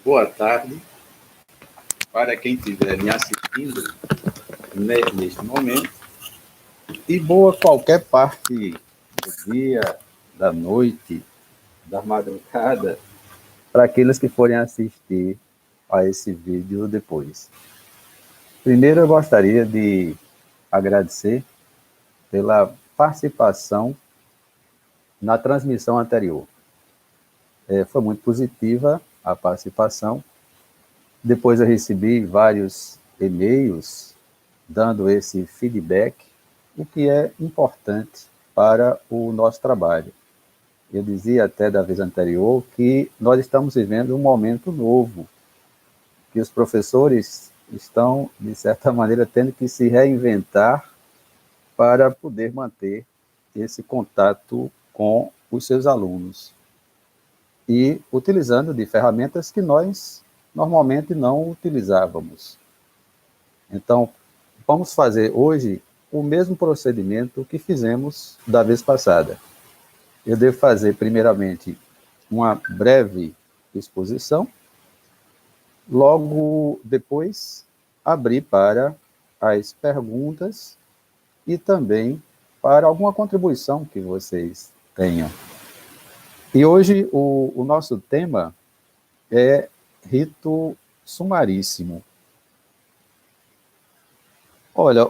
boa tarde para quem estiver me assistindo neste momento e boa qualquer parte do dia, da noite, da madrugada, para aqueles que forem assistir a esse vídeo depois. Primeiro, eu gostaria de agradecer pela participação na transmissão anterior. Foi muito positiva a participação. Depois eu recebi vários e-mails dando esse feedback, o que é importante para o nosso trabalho. Eu dizia até da vez anterior que nós estamos vivendo um momento novo, que os professores estão, de certa maneira, tendo que se reinventar para poder manter esse contato com os seus alunos e utilizando de ferramentas que nós normalmente não utilizávamos. Então, vamos fazer hoje o mesmo procedimento que fizemos da vez passada. Eu devo fazer, primeiramente, uma breve exposição, logo depois, abrir para as perguntas e também para alguma contribuição que vocês tenham. E hoje o nosso tema é rito sumaríssimo. Olha,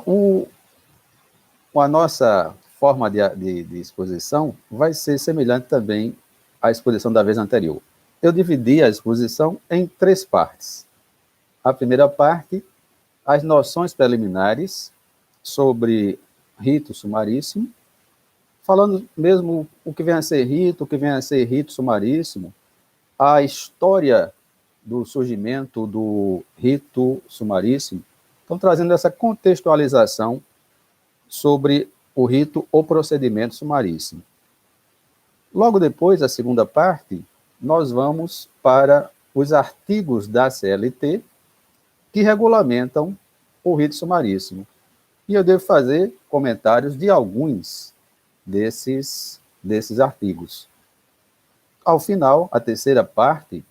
a nossa forma de exposição vai ser semelhante também à exposição da vez anterior. Eu dividi a exposição em 3 partes. A primeira parte, as noções preliminares sobre rito sumaríssimo, falando mesmo o que vem a ser rito sumaríssimo, a história do surgimento do rito sumaríssimo, estão trazendo essa contextualização sobre o rito ou procedimento sumaríssimo. Logo depois, a segunda parte, nós vamos para os artigos da CLT que regulamentam o rito sumaríssimo. E eu devo fazer comentários de alguns desses artigos. Ao final, a terceira parte,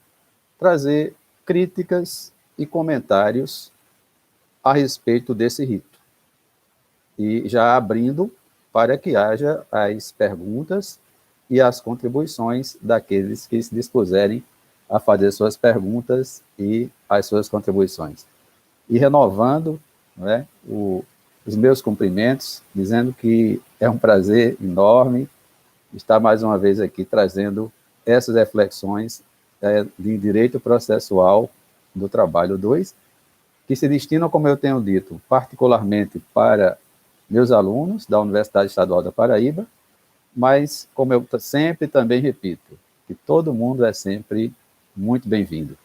trazer críticas e comentários a respeito desse rito. E já abrindo para que haja as perguntas e as contribuições daqueles que se dispuserem a fazer suas perguntas e as suas contribuições. E renovando, né, os meus cumprimentos, dizendo que é um prazer enorme estar mais uma vez aqui trazendo essas reflexões de direito processual do trabalho 2, que se destinam, como eu tenho dito, particularmente para meus alunos da Universidade Estadual da Paraíba, mas, como eu sempre também repito, que todo mundo é sempre muito bem-vindo.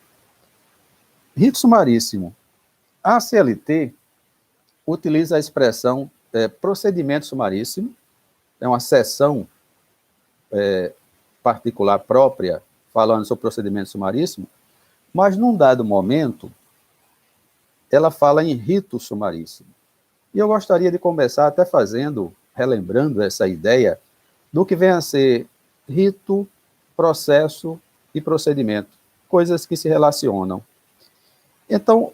Rito sumaríssimo. A CLT utiliza a expressão procedimento sumaríssimo, é uma seção particular própria, falando sobre procedimento sumaríssimo, mas num dado momento, ela fala em rito sumaríssimo. E eu gostaria de começar até relembrando essa ideia do que vem a ser rito, processo e procedimento, coisas que se relacionam. Então,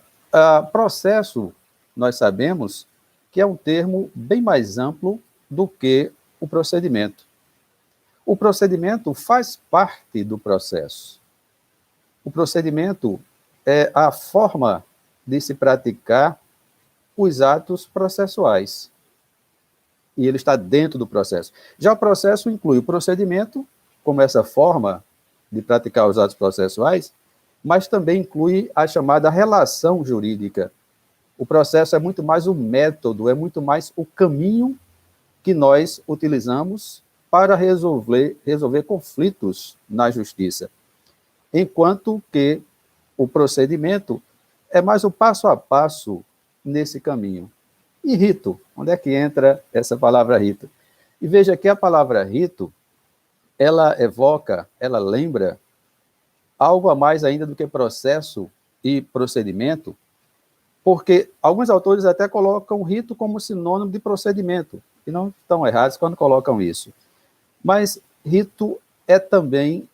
processo, nós sabemos que é um termo bem mais amplo do que o procedimento. O procedimento faz parte do processo. O procedimento é a forma de se praticar os atos processuais. E ele está dentro do processo. Já o processo inclui o procedimento, como essa forma de praticar os atos processuais, mas também inclui a chamada relação jurídica. O processo é muito mais o método, é muito mais o caminho que nós utilizamos para resolver conflitos na justiça. Enquanto que o procedimento é mais o passo a passo nesse caminho. E rito? Onde é que entra essa palavra rito? E veja que a palavra rito, ela evoca, ela lembra algo a mais ainda do que processo e procedimento, porque alguns autores até colocam rito como sinônimo de procedimento, e não estão errados quando colocam isso. Mas rito é também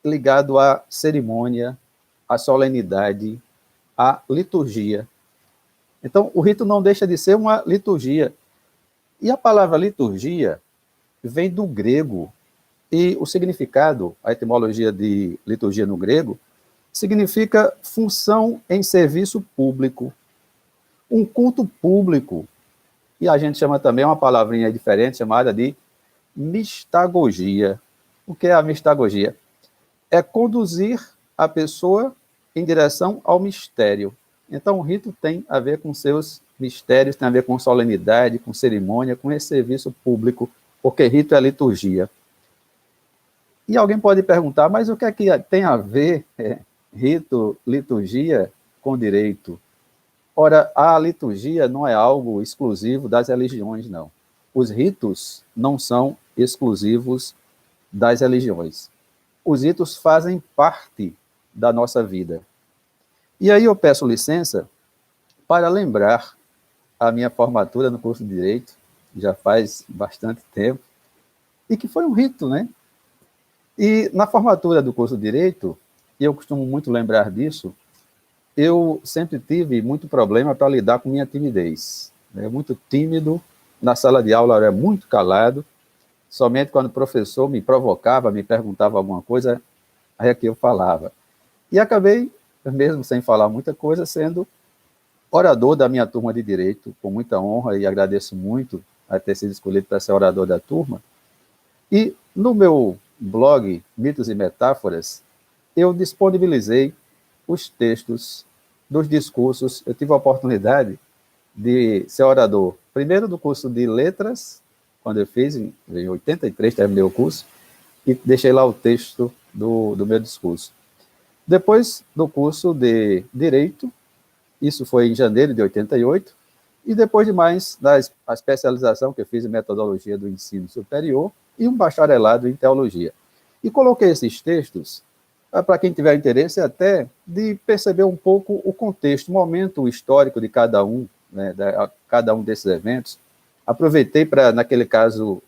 ligado à cerimônia, a solenidade, a liturgia. Então, o rito não deixa de ser uma liturgia. E a palavra liturgia vem do grego, e o significado, a etimologia de liturgia no grego, significa função em serviço público, um culto público. E a gente chama também uma palavrinha diferente, chamada de mistagogia. O que é a mistagogia? É conduzir a pessoa em direção ao mistério. Então, o rito tem a ver com seus mistérios, tem a ver com solenidade, com cerimônia, com esse serviço público, porque rito é liturgia. E alguém pode perguntar, mas o que é que tem a ver rito, liturgia com direito? Ora, a liturgia não é algo exclusivo das religiões, não. Os ritos não são exclusivos das religiões. Os ritos fazem parte da nossa vida. E aí eu peço licença para lembrar a minha formatura no curso de Direito, já faz bastante tempo, e que foi um rito, né? E na formatura do curso de Direito, e eu costumo muito lembrar disso, eu sempre tive muito problema para lidar com minha timidez. Muito tímido, na sala de aula eu era muito calado, somente quando o professor me provocava, me perguntava alguma coisa, aí é que eu falava. E acabei, mesmo sem falar muita coisa, sendo orador da minha turma de Direito, com muita honra, e agradeço muito a ter sido escolhido para ser orador da turma. E no meu blog, Mitos e Metáforas, eu disponibilizei os textos dos discursos. Eu tive a oportunidade de ser orador, primeiro do curso de Letras, quando eu fiz, em 83, terminei o curso, e deixei lá o texto do meu discurso. Depois do curso de Direito, isso foi em janeiro de 88, e depois de mais a especialização que eu fiz em Metodologia do Ensino Superior e um bacharelado em Teologia. E coloquei esses textos para quem tiver interesse até de perceber um pouco o contexto, o momento histórico de cada um, né, cada um desses eventos. Aproveitei para, naquele caso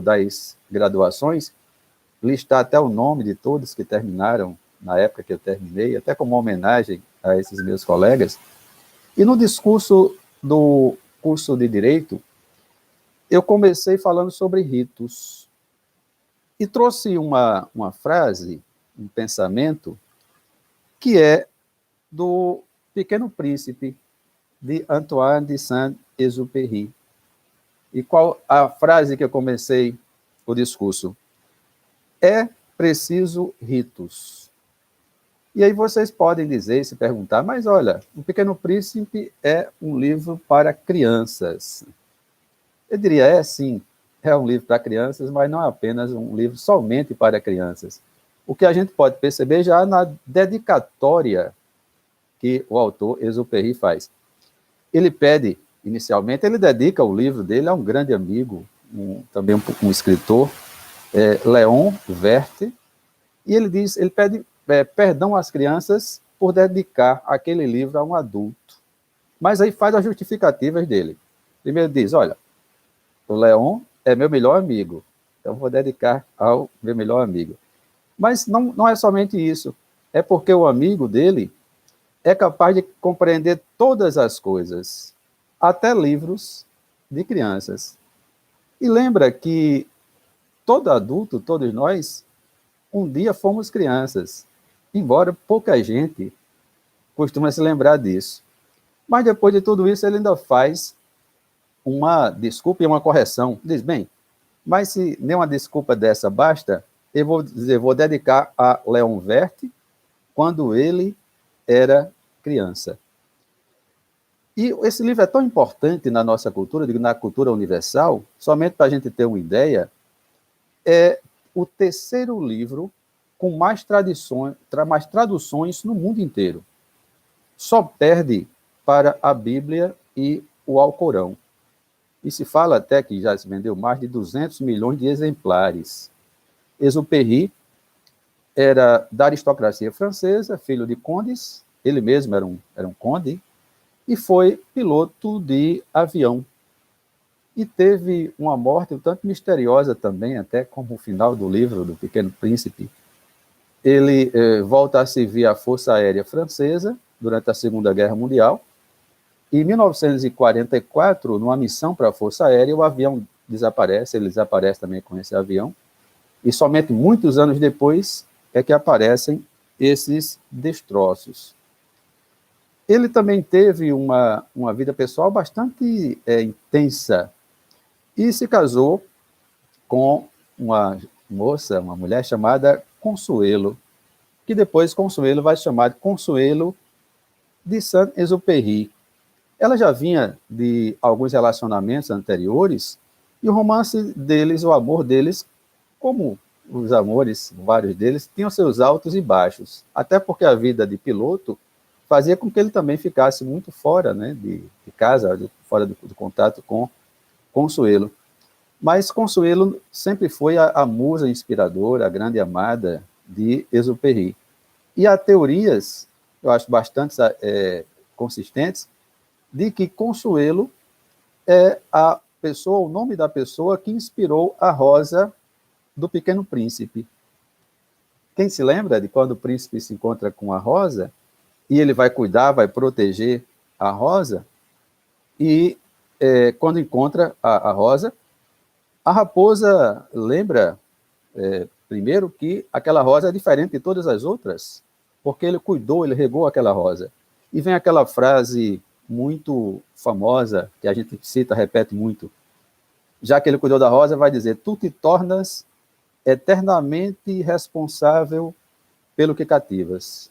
das graduações, listar até o nome de todos que terminaram na época que eu terminei, até como homenagem a esses meus colegas. E no discurso do curso de Direito, eu comecei falando sobre ritos. E trouxe uma frase, um pensamento, que é do Pequeno Príncipe, de Antoine de Saint-Exupéry. E qual a frase que eu comecei o discurso? É preciso ritos. E aí vocês podem dizer, se perguntar, mas olha, O Pequeno Príncipe é um livro para crianças. Eu diria, sim, é um livro para crianças, mas não é apenas um livro somente para crianças. O que a gente pode perceber já na dedicatória que o autor Exupéry faz. Ele pede, inicialmente, ele dedica o livro dele a um grande amigo, também um escritor, Léon Werth, e ele pede perdão às crianças por dedicar aquele livro a um adulto. Mas aí faz as justificativas dele. Primeiro diz, olha, o Léon é meu melhor amigo, então vou dedicar ao meu melhor amigo. Mas não é somente isso, é porque o amigo dele é capaz de compreender todas as coisas, até livros de crianças. E lembra que todo adulto, todos nós, um dia fomos crianças, embora pouca gente costuma se lembrar disso. Mas depois de tudo isso, ele ainda faz uma desculpa e uma correção. Diz, bem, mas se nenhuma desculpa dessa basta, eu vou dedicar a Léon Werth quando ele era criança. E esse livro é tão importante na nossa cultura, na cultura universal, somente para a gente ter uma ideia, é o terceiro livro com mais traduções no mundo inteiro. Só perde para a Bíblia e o Alcorão. E se fala até que já se vendeu mais de 200 milhões de exemplares. Exupéry era da aristocracia francesa, filho de condes, ele mesmo era um conde, e foi piloto de avião. E teve uma morte um tanto misteriosa também, até como o final do livro do Pequeno Príncipe. ele volta a servir a Força Aérea Francesa durante a Segunda Guerra Mundial. E em 1944, numa missão para a Força Aérea, o avião desaparece, ele desaparece também com esse avião, e somente muitos anos depois é que aparecem esses destroços. Ele também teve uma vida pessoal bastante intensa, e se casou com uma moça, uma mulher chamada Consuelo, que depois Consuelo vai chamar de Consuelo de Saint-Exupéry. Ela já vinha de alguns relacionamentos anteriores, e o romance deles, o amor deles, como os amores, vários deles, tinham seus altos e baixos, até porque a vida de piloto fazia com que ele também ficasse muito fora, né, de casa, fora do contato com Consuelo. Mas Consuelo sempre foi a musa inspiradora, a grande amada de Exupéry. E há teorias, eu acho bastante consistentes, de que Consuelo é a pessoa, o nome da pessoa que inspirou a Rosa do Pequeno Príncipe. Quem se lembra de quando o príncipe se encontra com a Rosa, e ele vai cuidar, vai proteger a Rosa, e quando encontra a Rosa, a raposa lembra, primeiro, que aquela rosa é diferente de todas as outras, porque ele cuidou, ele regou aquela rosa. E vem aquela frase muito famosa, que a gente cita, repete muito, já que ele cuidou da rosa, vai dizer: tu te tornas eternamente responsável pelo que cativas.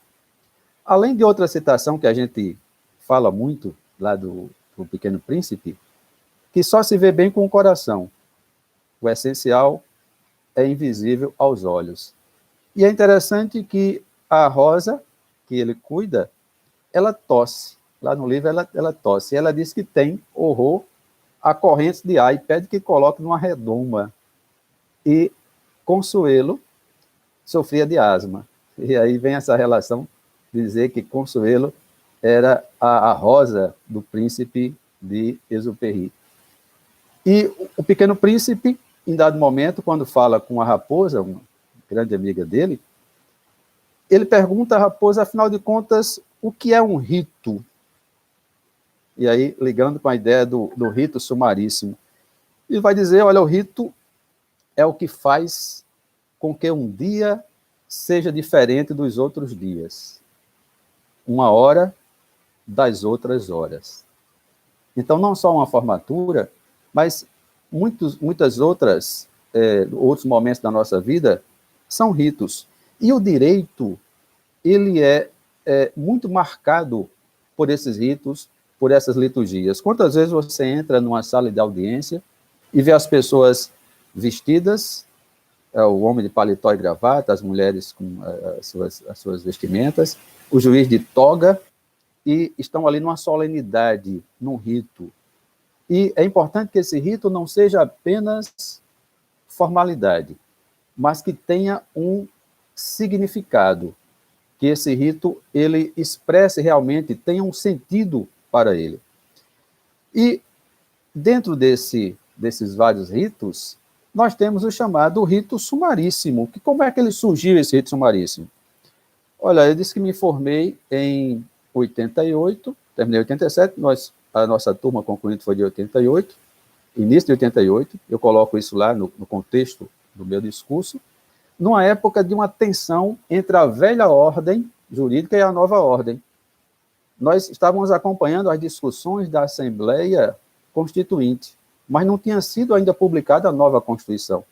Além de outra citação que a gente fala muito, lá do Pequeno Príncipe, que só se vê bem com o coração. O essencial é invisível aos olhos. E é interessante que a Rosa, que ele cuida, ela tosse. Lá no livro ela tosse. Ela diz que tem horror a correntes de ar e pede que coloque numa redoma. E Consuelo sofria de asma. E aí vem essa relação de dizer que Consuelo era a Rosa do príncipe de Exupéry. E o Pequeno Príncipe, em dado momento, quando fala com a raposa, uma grande amiga dele, ele pergunta à raposa, afinal de contas, o que é um rito? E aí, ligando com a ideia do rito sumaríssimo, ele vai dizer, olha, o rito é o que faz com que um dia seja diferente dos outros dias. Uma hora das outras horas. Então, não só uma formatura, mas muitas outros momentos da nossa vida são ritos. E o direito, ele é muito marcado por esses ritos, por essas liturgias. Quantas vezes você entra numa sala de audiência e vê as pessoas vestidas, o homem de paletó e gravata, as mulheres com as suas vestimentas, o juiz de toga, e estão ali numa solenidade, num rito. E é importante que esse rito não seja apenas formalidade, mas que tenha um significado, que esse rito ele expresse realmente, tenha um sentido para ele. E dentro desses vários ritos, nós temos o chamado rito sumaríssimo. Que como é que ele surgiu, esse rito sumaríssimo? Olha, eu disse que me formei em 88, terminei em 87, a nossa turma concluinte foi de 88, início de 88, eu coloco isso lá no contexto do meu discurso, numa época de uma tensão entre a velha ordem jurídica e a nova ordem. Nós estávamos acompanhando as discussões da Assembleia Constituinte, mas não tinha sido ainda publicada a nova Constituição.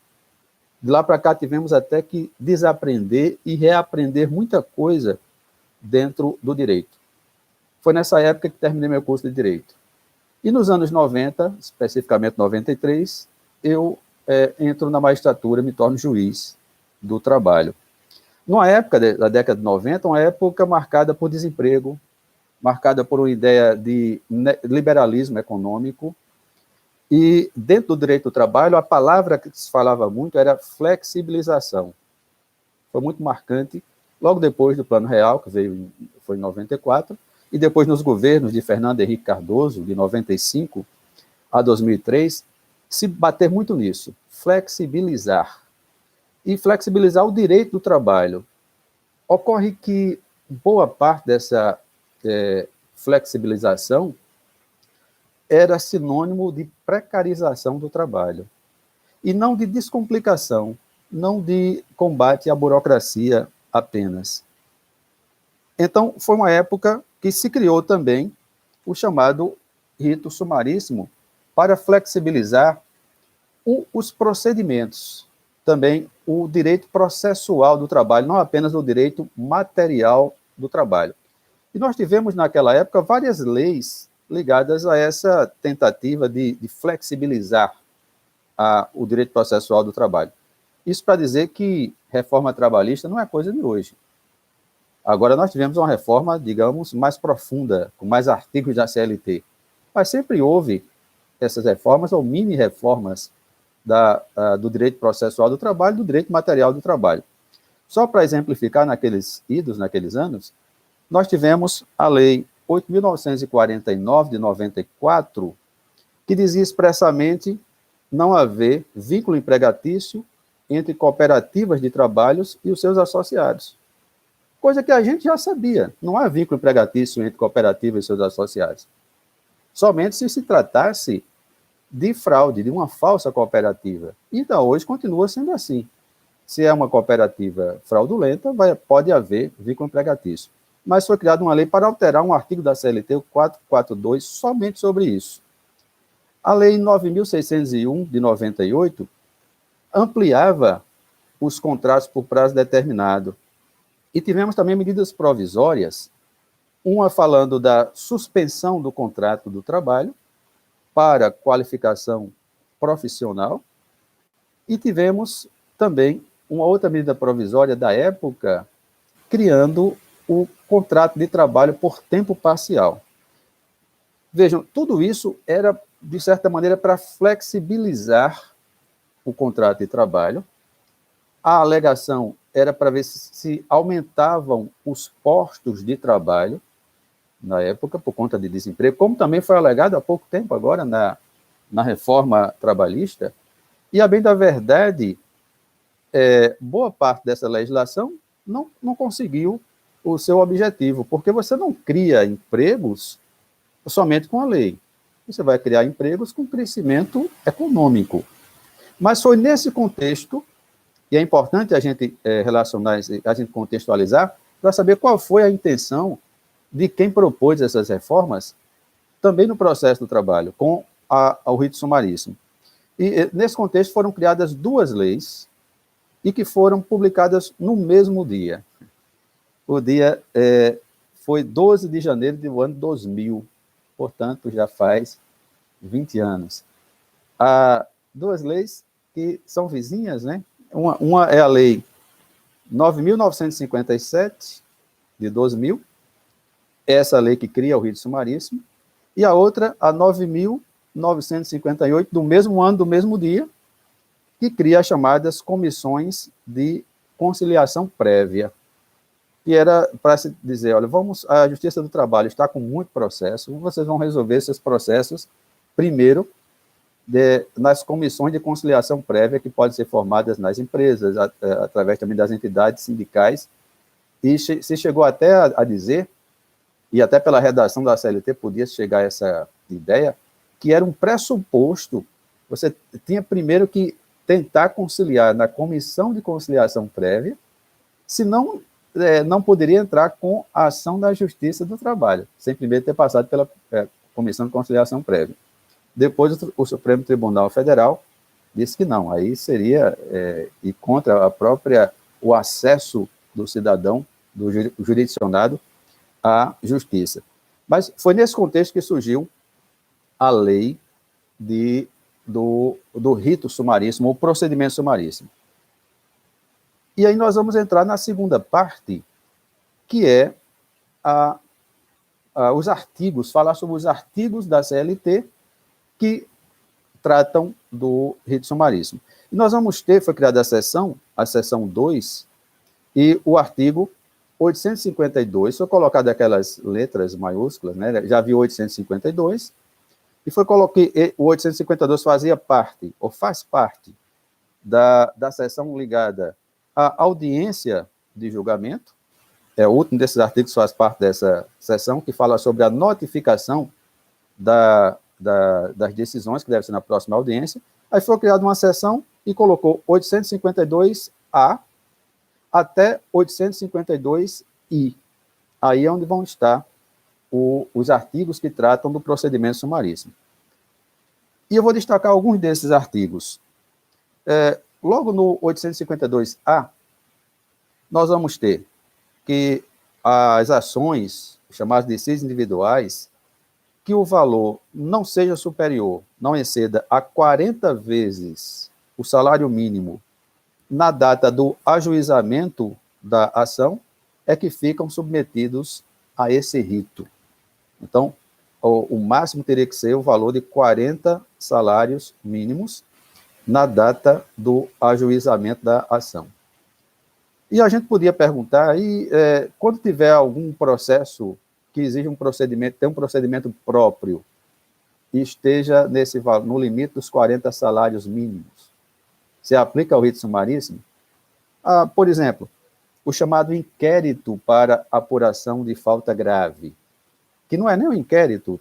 De lá para cá tivemos até que desaprender e reaprender muita coisa dentro do direito. Foi nessa época que terminei meu curso de Direito. E nos anos 90, especificamente 93, eu entro na magistratura, me torno juiz do trabalho. Numa época da década de 90, uma época marcada por desemprego, marcada por uma ideia de liberalismo econômico, e dentro do direito do trabalho, a palavra que se falava muito era flexibilização. Foi muito marcante, logo depois do Plano Real, que foi em 94, e depois nos governos de Fernando Henrique Cardoso, de 95 a 2003, se bater muito nisso, flexibilizar. E flexibilizar o direito do trabalho. Ocorre que boa parte dessa flexibilização era sinônimo de precarização do trabalho, e não de descomplicação, não de combate à burocracia apenas. Então, foi uma época que se criou também o chamado rito sumaríssimo para flexibilizar os procedimentos, também o direito processual do trabalho, não apenas o direito material do trabalho. E nós tivemos, naquela época, várias leis ligadas a essa tentativa de flexibilizar o direito processual do trabalho. Isso para dizer que reforma trabalhista não é coisa de hoje. Agora nós tivemos uma reforma, digamos, mais profunda, com mais artigos da CLT. Mas sempre houve essas reformas, ou mini-reformas, do direito processual do trabalho, do direito material do trabalho. Só para exemplificar, naqueles anos, nós tivemos a Lei 8.949, de 94, que dizia expressamente não haver vínculo empregatício entre cooperativas de trabalhos e os seus associados. Coisa que a gente já sabia, não há vínculo empregatício entre cooperativa e seus associados. Somente se tratasse de fraude, de uma falsa cooperativa. Então, hoje continua sendo assim. Se é uma cooperativa fraudulenta, pode haver vínculo empregatício. Mas foi criada uma lei para alterar um artigo da CLT, o 442, somente sobre isso. A Lei 9.601, de 98, ampliava os contratos por prazo determinado. E tivemos também medidas provisórias, uma falando da suspensão do contrato do trabalho para qualificação profissional, e tivemos também uma outra medida provisória da época, criando o contrato de trabalho por tempo parcial. Vejam, tudo isso era, de certa maneira, para flexibilizar o contrato de trabalho. A alegação era para ver se aumentavam os postos de trabalho na época, por conta de desemprego, como também foi alegado há pouco tempo agora na reforma trabalhista. E, a bem da verdade, boa parte dessa legislação não conseguiu o seu objetivo, porque você não cria empregos somente com a lei. Você vai criar empregos com crescimento econômico. Mas foi nesse contexto, e é importante a gente relacionar, a gente contextualizar, para saber qual foi a intenção de quem propôs essas reformas, também no processo do trabalho, com o rito sumaríssimo. E, nesse contexto, foram criadas duas leis, e que foram publicadas no mesmo dia. O dia foi 12 de janeiro do ano 2000, portanto, já faz 20 anos. Há duas leis que são vizinhas, né? Uma é a Lei 9.957, de 2000, essa lei que cria o rito sumaríssimo, e a outra, a 9.958, do mesmo ano, do mesmo dia, que cria as chamadas comissões de conciliação prévia, que era para se dizer, olha, a Justiça do Trabalho está com muito processo, vocês vão resolver esses processos primeiro nas comissões de conciliação prévia que podem ser formadas nas empresas, através também das entidades sindicais, e se chegou até a dizer, e até pela redação da CLT podia chegar a essa ideia, que era um pressuposto, você tinha primeiro que tentar conciliar na comissão de conciliação prévia, senão não poderia entrar com a ação da Justiça do Trabalho, sem primeiro ter passado pela comissão de conciliação prévia. Depois, o Supremo Tribunal Federal disse que não, aí seria ir contra o acesso do cidadão, do jurisdicionado, à justiça. Mas foi nesse contexto que surgiu a lei do rito sumaríssimo, o procedimento sumaríssimo. E aí nós vamos entrar na segunda parte, que é os artigos, falar sobre os artigos da CLT que tratam do rito sumaríssimo. E nós vamos ter, foi criada a seção 2, e o artigo 852, foi colocado aquelas letras maiúsculas, né? Já vi 852, e o 852 fazia parte, ou faz parte, da seção ligada à audiência de julgamento, o último desses artigos faz parte dessa seção, que fala sobre a notificação das decisões, que deve ser na próxima audiência. Aí foi criada uma seção e colocou 852A até 852I. Aí é onde vão estar os artigos que tratam do procedimento sumaríssimo. E eu vou destacar alguns desses artigos. Logo no 852A, nós vamos ter que as ações, chamadas de decisões individuais, que o valor não seja superior, não exceda a 40 vezes o salário mínimo na data do ajuizamento da ação, é que ficam submetidos a esse rito. Então, o máximo teria que ser o valor de 40 salários mínimos na data do ajuizamento da ação. E a gente podia perguntar, aí, quando tiver algum processo que exige um procedimento, tem um procedimento próprio, e esteja no limite dos 40 salários mínimos, se aplica ao rito sumaríssimo? Por exemplo, o chamado inquérito para apuração de falta grave, que não é nem um inquérito,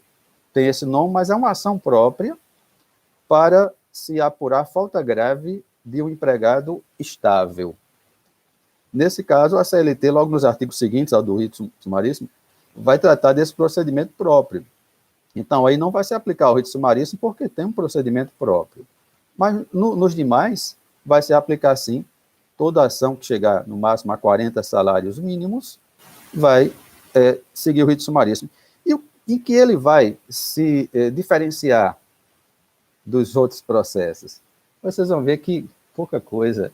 tem esse nome, mas é uma ação própria para se apurar falta grave de um empregado estável. Nesse caso, a CLT, logo nos artigos seguintes ao do rito sumaríssimo, vai tratar desse procedimento próprio. Então, aí não vai se aplicar ao rito sumaríssimo porque tem um procedimento próprio. Mas, nos demais, vai se aplicar, sim, toda ação que chegar no máximo a 40 salários mínimos vai seguir o rito sumaríssimo. E em que ele vai se diferenciar dos outros processos? Vocês vão ver que pouca coisa,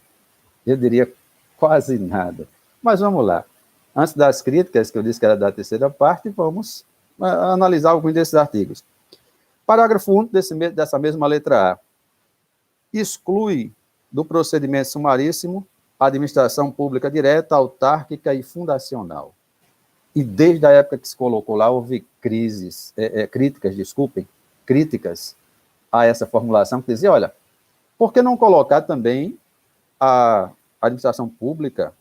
eu diria quase nada. Mas vamos lá. Antes das críticas, que eu disse que era da terceira parte, vamos analisar alguns desses artigos. Parágrafo 1 dessa mesma letra A. Exclui do procedimento sumaríssimo a administração pública direta, autárquica e fundacional. E desde a época que se colocou lá, houve críticas a essa formulação, que dizia, olha, por que não colocar também a administração pública,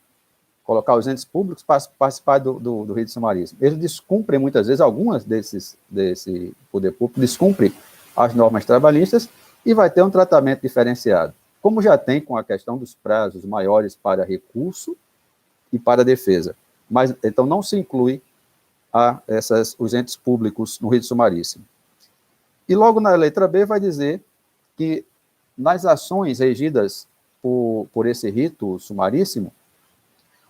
colocar os entes públicos para participar do rito sumaríssimo? Eles descumprem, muitas vezes, algumas desse poder público, descumprem as normas trabalhistas e vai ter um tratamento diferenciado, como já tem com a questão dos prazos maiores para recurso e para defesa. Mas, então, não se inclui os entes públicos no rito sumaríssimo. E logo na letra B vai dizer que nas ações regidas por esse rito sumaríssimo,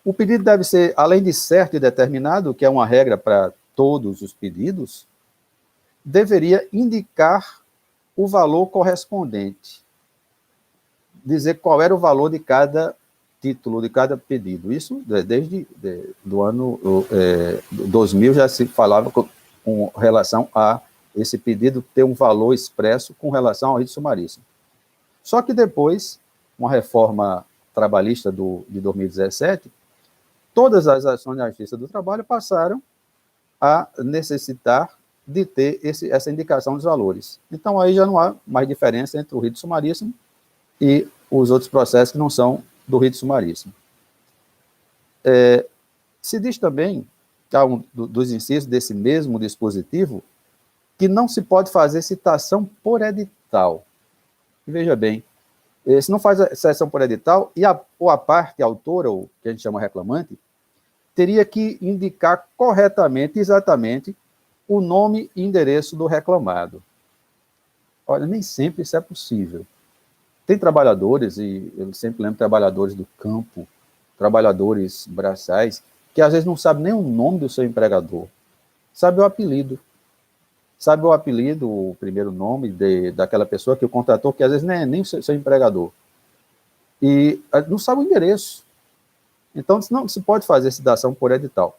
o pedido deve ser, além de certo e determinado, que é uma regra para todos os pedidos, deveria indicar o valor correspondente, dizer qual era o valor de cada título, de cada pedido. Isso, desde do ano 2000, já se falava com relação a esse pedido ter um valor expresso com relação ao rito sumaríssimo. Só que depois, uma reforma trabalhista de 2017, todas as ações da Justiça do Trabalho passaram a necessitar de ter essa indicação dos valores. Então, aí já não há mais diferença entre o rito sumaríssimo e os outros processos que não são do rito sumaríssimo. Se diz também, dos incisos desse mesmo dispositivo, que não se pode fazer citação por edital. E veja bem, se não faz a citação por edital, ou a parte autora, ou que a gente chama reclamante, teria que indicar corretamente, exatamente, o nome e endereço do reclamado. Olha, nem sempre isso é possível. Tem trabalhadores, e eu sempre lembro trabalhadores do campo, trabalhadores braçais, que às vezes não sabem nem o nome do seu empregador, sabe o apelido. Sabe o apelido, o primeiro nome daquela pessoa que o contratou, que às vezes nem o seu empregador. E não sabe o endereço. Então, não se pode fazer citação por edital.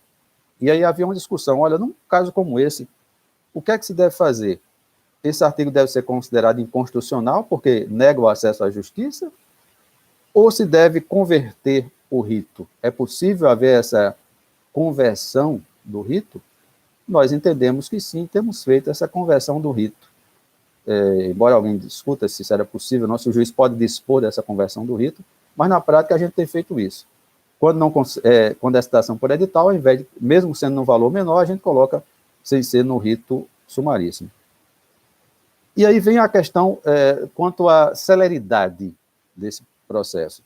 E aí havia uma discussão, olha, num caso como esse, o que é que se deve fazer? Esse artigo deve ser considerado inconstitucional, porque nega o acesso à justiça, ou se deve converter o rito? É possível haver essa conversão do rito? Nós entendemos que sim, temos feito essa conversão do rito. Embora alguém discuta se era possível, nosso juiz pode dispor dessa conversão do rito, mas na prática a gente tem feito isso. Quando é citação por edital, ao invés de, mesmo sendo no valor menor, a gente coloca sem ser no rito sumaríssimo. E aí vem a questão quanto à celeridade desse processo,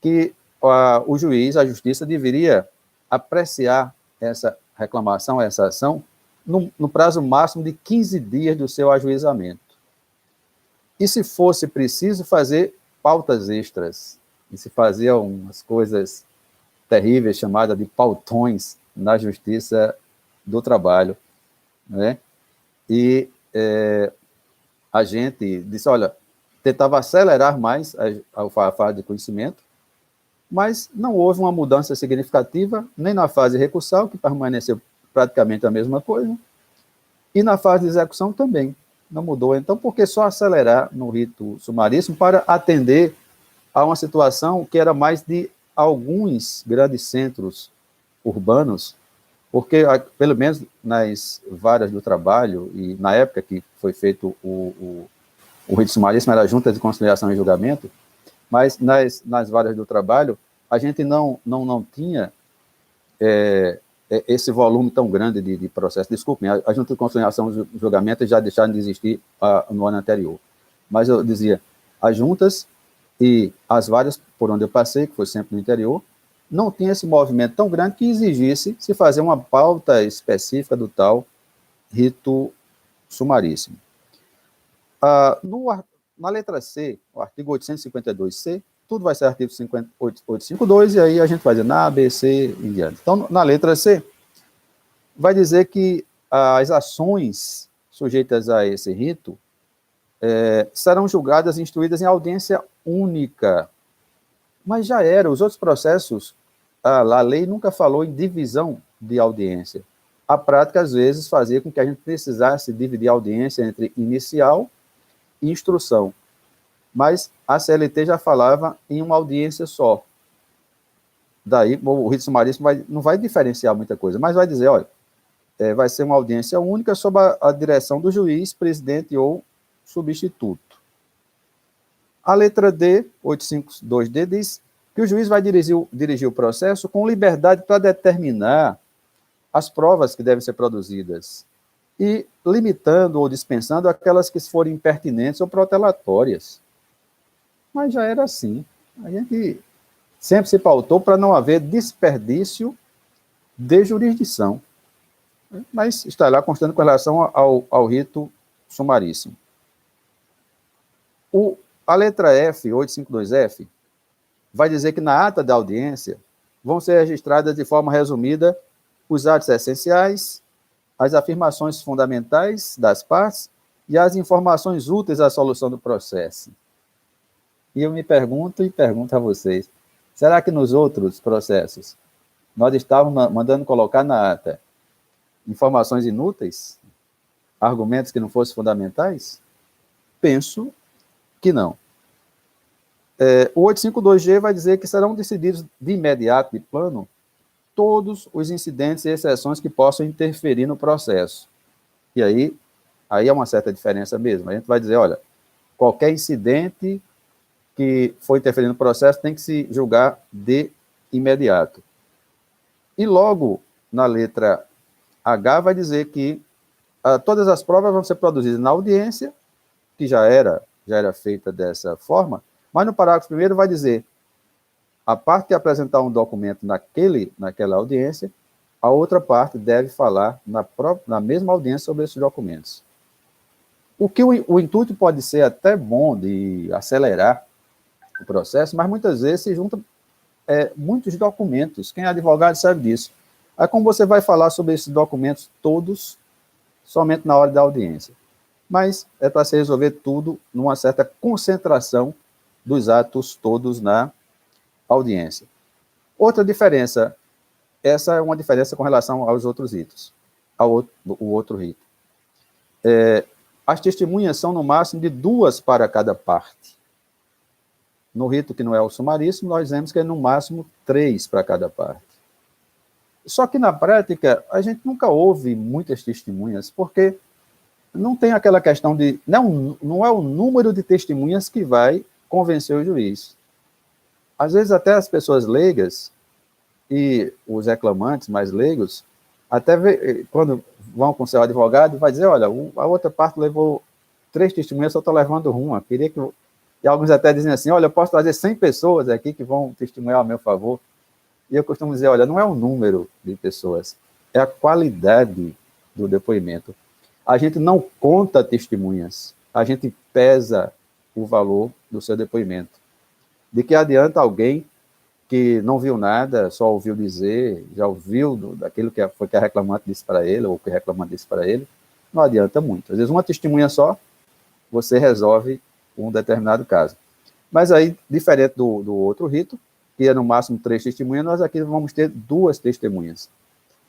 que o juiz, a justiça, deveria apreciar essa reclamação, essa ação, no prazo máximo de 15 dias do seu ajuizamento. E se fosse preciso fazer pautas extras, e se faziam umas coisas terríveis chamadas de pautões na Justiça do Trabalho, né? E a gente disse, olha, tentava acelerar mais a fase de conhecimento, mas não houve uma mudança significativa, nem na fase recursal, que permaneceu praticamente a mesma coisa, e na fase de execução também não mudou. Então, por que só acelerar no rito sumaríssimo para atender a uma situação que era mais de alguns grandes centros urbanos, porque, pelo menos nas varas do trabalho, e na época que foi feito o rito sumaríssimo, era junta de conciliação e julgamento, mas nas varas do trabalho, a gente não tinha esse volume tão grande de processo. Desculpem, a junta de conciliação e julgamento já deixaram de existir no ano anterior. Mas eu dizia, as juntas e as varas por onde eu passei, que foi sempre no interior, não tinha esse movimento tão grande que exigisse se fazer uma pauta específica do tal rito sumaríssimo. Na letra C, o artigo 852C, tudo vai ser artigo 852, e aí a gente vai dizer na A, B, C e diante. Então, na letra C, vai dizer que as ações sujeitas a esse rito serão julgadas e instruídas em audiência única. Mas já era, os outros processos, a lei nunca falou em divisão de audiência. A prática, às vezes, fazia com que a gente precisasse dividir a audiência entre inicial e instrução. Mas a CLT já falava em uma audiência só. Daí, o rito sumaríssimo não vai diferenciar muita coisa, mas vai dizer, olha, vai ser uma audiência única sob a direção do juiz, presidente ou substituto. A letra D, 852D, diz que o juiz vai dirigir o processo com liberdade para determinar as provas que devem ser produzidas e limitando ou dispensando aquelas que forem impertinentes ou protelatórias. Mas já era assim. A gente sempre se pautou para não haver desperdício de jurisdição. Mas está lá constando com relação ao rito sumaríssimo. A letra F, 852F, vai dizer que na ata da audiência vão ser registradas de forma resumida os atos essenciais, as afirmações fundamentais das partes e as informações úteis à solução do processo. E eu me pergunto e pergunto a vocês, será que nos outros processos nós estávamos mandando colocar na ata informações inúteis? Argumentos que não fossem fundamentais? Penso que não. O 852G vai dizer que serão decididos de imediato, de plano, todos os incidentes e exceções que possam interferir no processo. E aí é uma certa diferença mesmo. A gente vai dizer, olha, qualquer incidente que for interferir no processo tem que se julgar de imediato. E logo, na letra H, vai dizer que todas as provas vão ser produzidas na audiência, que já era feita dessa forma, mas no parágrafo primeiro vai dizer a parte que apresentar um documento naquela audiência, a outra parte deve falar na mesma audiência sobre esses documentos. O que o intuito pode ser até bom de acelerar o processo, mas muitas vezes se juntam muitos documentos. Quem é advogado sabe disso. Aí como você vai falar sobre esses documentos todos somente na hora da audiência? Mas é para se resolver tudo numa certa concentração dos atos todos na audiência. Outra diferença, essa é uma diferença com relação aos outros ritos, o outro rito. As testemunhas são no máximo de 2 para cada parte. No rito que não é o sumaríssimo, nós vemos que é no máximo 3 para cada parte. Só que na prática, a gente nunca ouve muitas testemunhas, porque não tem aquela questão de... Não é o número de testemunhas que vai convencer o juiz. Às vezes até as pessoas leigas e os reclamantes mais leigos, até quando vão com seu advogado, vai dizer, olha, a outra parte levou 3 testemunhas, só estou levando uma. Queria que... E alguns até dizem assim, olha, eu posso trazer 100 pessoas aqui que vão testemunhar a meu favor. E eu costumo dizer, olha, não é o número de pessoas, é a qualidade do depoimento. A gente não conta testemunhas, a gente pesa o valor do seu depoimento. De que adianta alguém que não viu nada, só ouviu dizer, já ouviu daquilo que a reclamante disse para ele, ou que o reclamante disse para ele, não adianta muito. Às vezes uma testemunha só, você resolve um determinado caso. Mas aí, diferente do outro rito, que é no máximo 3 testemunhas, nós aqui vamos ter 2 testemunhas.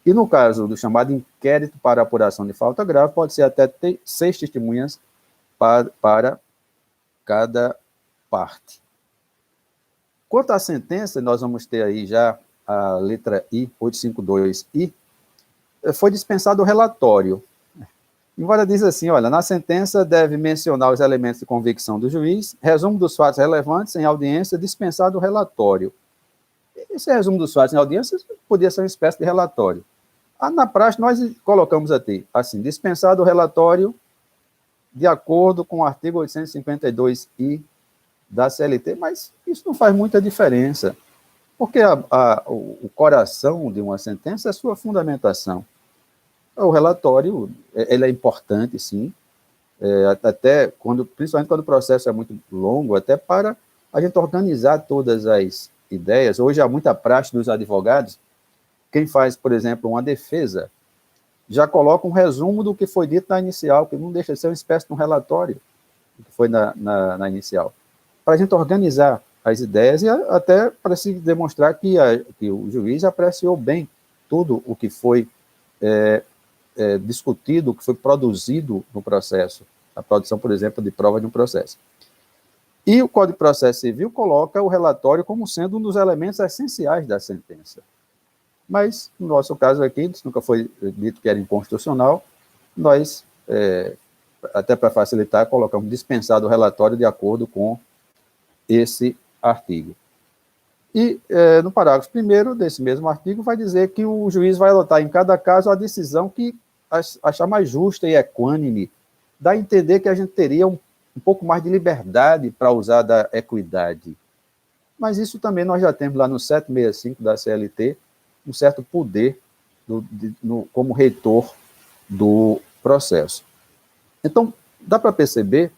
E no caso do chamado inquérito para apuração de falta grave, pode ser até 6 testemunhas para cada parte. Quanto à sentença, nós vamos ter aí já a letra I, 852I, foi dispensado o relatório. Embora diz assim, olha, na sentença deve mencionar os elementos de convicção do juiz, resumo dos fatos relevantes em audiência, dispensado o relatório. Esse resumo dos fatos em audiência podia ser uma espécie de relatório. Na prática, nós colocamos aqui, assim, dispensado o relatório de acordo com o artigo 852I da CLT, mas isso não faz muita diferença, porque o coração de uma sentença é a sua fundamentação. O relatório, ele é importante, sim, até principalmente quando o processo é muito longo, até para a gente organizar todas as ideias. Hoje há muita prática dos advogados, quem faz, por exemplo, uma defesa, já coloca um resumo do que foi dito na inicial, que não deixa de ser uma espécie de um relatório, do que foi na inicial, para a gente organizar as ideias e até para se demonstrar que o juiz apreciou bem tudo o que foi discutido, o que foi produzido no processo, a produção, por exemplo, de prova de um processo. E o Código de Processo Civil coloca o relatório como sendo um dos elementos essenciais da sentença. Mas, no nosso caso aqui, isso nunca foi dito que era inconstitucional, nós, até para facilitar, colocamos dispensado o relatório de acordo com esse artigo. E, no parágrafo 1º desse mesmo artigo, vai dizer que o juiz vai adotar em cada caso a decisão que achar mais justa e equânime, dá a entender que a gente teria um pouco mais de liberdade para usar da equidade. Mas isso também nós já temos lá no 765 da CLT, um certo poder como reitor do processo. Então, dá para perceber,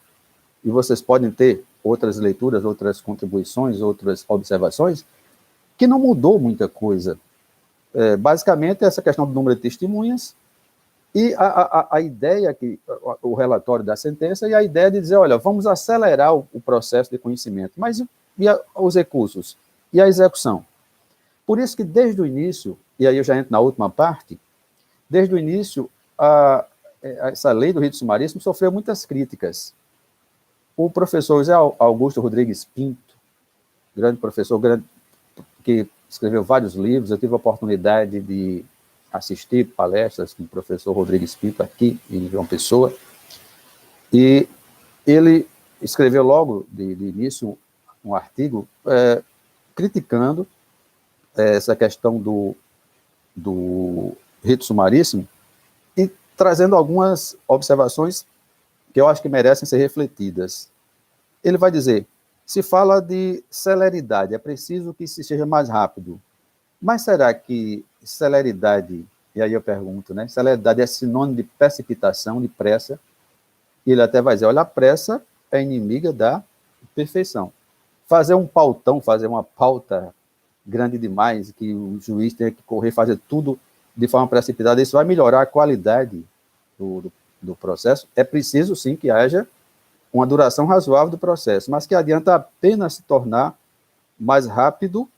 e vocês podem ter outras leituras, outras contribuições, outras observações, que não mudou muita coisa. Basicamente, essa questão do número de testemunhas e a ideia, o relatório da sentença, e a ideia de dizer, olha, vamos acelerar o processo de conhecimento. Mas os recursos? E a execução? Por isso que, desde o início, e aí eu já entro na última parte, desde o início, essa lei do rito sumaríssimo sofreu muitas críticas. O professor José Augusto Rodrigues Pinto, grande professor, que escreveu vários livros, eu tive a oportunidade de assistir palestras com o professor Rodrigues Pinto aqui em João Pessoa, e ele escreveu logo de início um artigo criticando essa questão do rito sumaríssimo e trazendo algumas observações que eu acho que merecem ser refletidas. Ele vai dizer, se fala de celeridade, é preciso que se seja mais rápido. Mas será que celeridade, e aí eu pergunto, né? Celeridade é sinônimo de precipitação, de pressa? E ele até vai dizer, olha, a pressa é inimiga da perfeição. Fazer um pautão, fazer uma pauta grande demais, que o juiz tenha que correr, fazer tudo de forma precipitada, isso vai melhorar a qualidade do processo. É preciso, sim, que haja uma duração razoável do processo, mas que adianta apenas se tornar mais rápido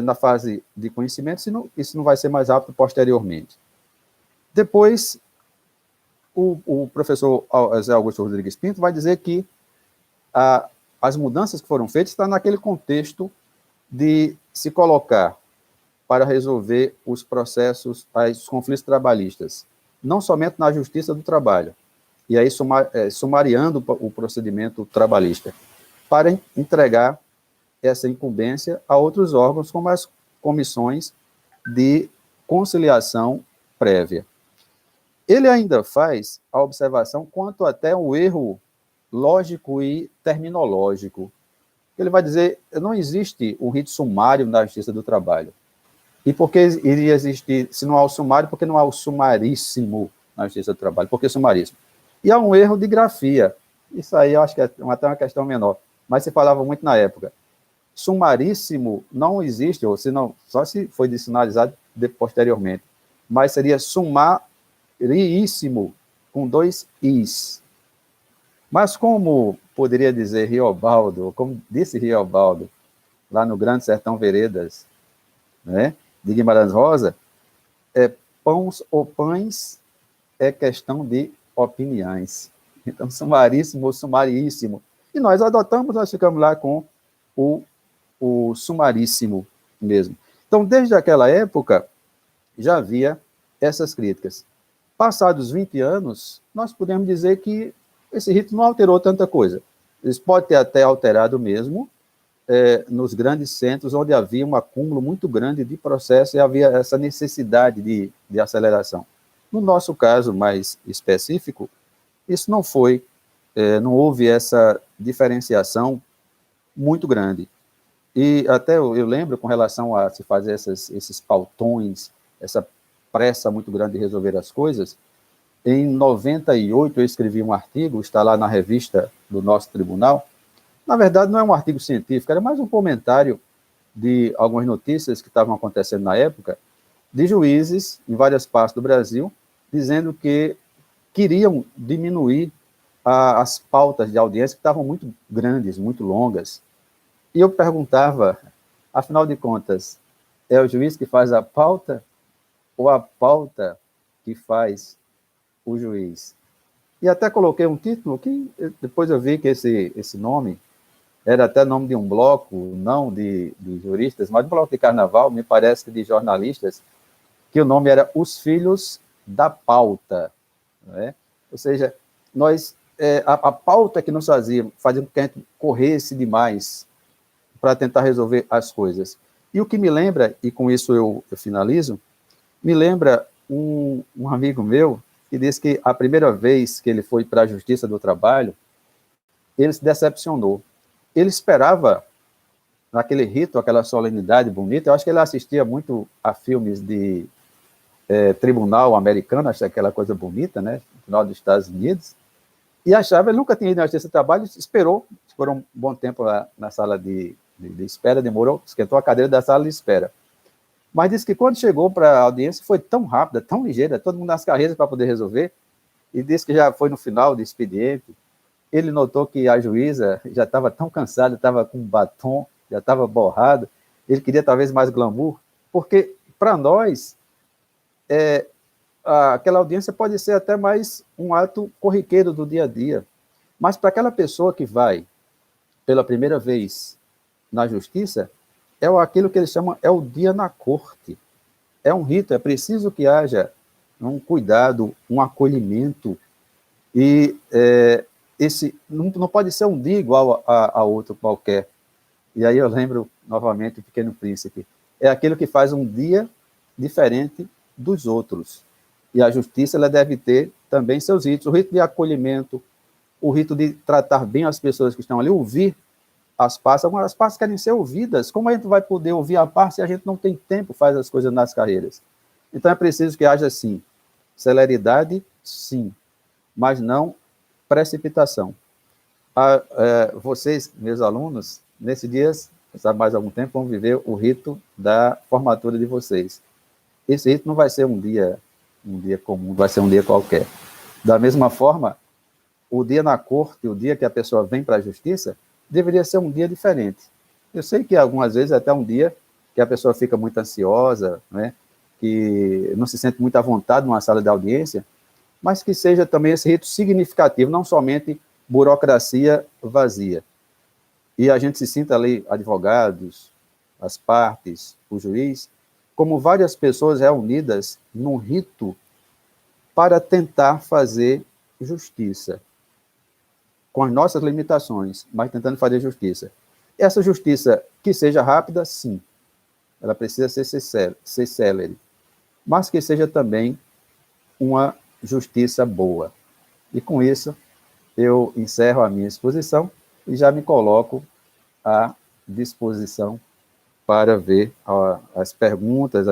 na fase de conhecimento, isso não vai ser mais rápido posteriormente. Depois, o professor José Augusto Rodrigues Pinto vai dizer que as mudanças que foram feitas estão naquele contexto de se colocar para resolver os processos, os conflitos trabalhistas, não somente na Justiça do Trabalho, e aí sumariando o procedimento trabalhista, para entregar essa incumbência a outros órgãos, como comissões de conciliação prévia. Ele ainda faz a observação quanto até o erro lógico e terminológico. Ele vai dizer, não existe um rito sumário na Justiça do Trabalho. E por que iria existir, se não há o sumário, por que não há o sumaríssimo na Justiça do Trabalho? Por que sumaríssimo? E há um erro de grafia. Isso aí eu acho que é até uma questão menor, mas se falava muito na época. Sumaríssimo não existe, ou se não, só se foi dicionarizado posteriormente, mas seria sumaríssimo, com 2 is. Mas como poderia dizer Riobaldo, como disse Riobaldo, lá no Grande Sertão Veredas, né, de Guimarães Rosa, pães ou pães é questão de opiniões. Então, sumaríssimo ou sumaríssimo. E nós adotamos, nós ficamos lá com o sumaríssimo mesmo. Então, desde aquela época, já havia essas críticas. Passados 20 anos, nós podemos dizer que esse rito não alterou tanta coisa. Eles podem ter até alterado mesmo nos grandes centros, onde havia um acúmulo muito grande de processo e havia essa necessidade de aceleração. No nosso caso mais específico, isso não foi, não houve essa diferenciação muito grande. E até eu lembro, com relação a se fazer esses pautões, essa pressa muito grande de resolver as coisas, em 98 eu escrevi um artigo, está lá na revista do nosso tribunal. Na verdade, não é um artigo científico, era mais um comentário de algumas notícias que estavam acontecendo na época, de juízes em várias partes do Brasil, dizendo que queriam diminuir as pautas de audiência, que estavam muito grandes, muito longas. E eu perguntava, afinal de contas, é o juiz que faz a pauta ou a pauta que faz o juiz? E até coloquei um título que depois eu vi que esse nome era até nome de um bloco, não de juristas, mas de um bloco de carnaval, me parece que de jornalistas, que o nome era Os Filhos da Pauta. Né? Ou seja, nós, a pauta que nos fazia com que a gente corresse demais para tentar resolver as coisas. E o que me lembra, e com isso eu finalizo, me lembra um amigo meu que disse que a primeira vez que ele foi para a Justiça do Trabalho, ele se decepcionou. Ele esperava, naquele rito, aquela solenidade bonita, eu acho que ele assistia muito a filmes de tribunal americano, acho aquela coisa bonita, né, no final dos Estados Unidos, e achava, ele nunca tinha ido na Justiça do Trabalho, esperou um bom tempo lá na sala de espera, demorou, esquentou a cadeira da sala de espera. Mas disse que quando chegou para a audiência foi tão rápida, tão ligeira, todo mundo nas carreiras para poder resolver, e disse que já foi no final do expediente. Ele notou que a juíza já estava tão cansada, estava com batom, já estava borrado, ele queria talvez mais glamour, porque para nós, aquela audiência pode ser até mais um ato corriqueiro do dia a dia, mas para aquela pessoa que vai pela primeira vez na justiça, é aquilo que eles chamam, é o dia na corte. É um rito, é preciso que haja um cuidado, um acolhimento, e esse não pode ser um dia igual a outro qualquer. E aí eu lembro, novamente, o Pequeno Príncipe. É aquilo que faz um dia diferente dos outros. E a justiça ela deve ter também seus ritos. O rito de acolhimento, o rito de tratar bem as pessoas que estão ali, ouvir as partes. Algumas partes querem ser ouvidas. Como a gente vai poder ouvir a parte se a gente não tem tempo, faz as coisas nas carreiras? Então é preciso que haja, sim, celeridade, sim, mas não precipitação. Vocês, meus alunos, nesses dias, sabe, mais algum tempo, vão viver o rito da formatura de vocês. Esse rito não vai ser um dia comum, vai ser um dia qualquer. Da mesma forma, o dia na corte, o dia que a pessoa vem para a justiça, deveria ser um dia diferente. Eu sei que algumas vezes é até um dia que a pessoa fica muito ansiosa, né, que não se sente muito à vontade numa sala de audiência, mas que seja também esse rito significativo, não somente burocracia vazia. E a gente se sinta ali, advogados, as partes, o juiz, como várias pessoas reunidas num rito para tentar fazer justiça, com as nossas limitações, mas tentando fazer justiça. Essa justiça que seja rápida, sim, ela precisa ser célere, mas que seja também uma justiça boa. E com isso, eu encerro a minha exposição e já me coloco à disposição para ver as perguntas,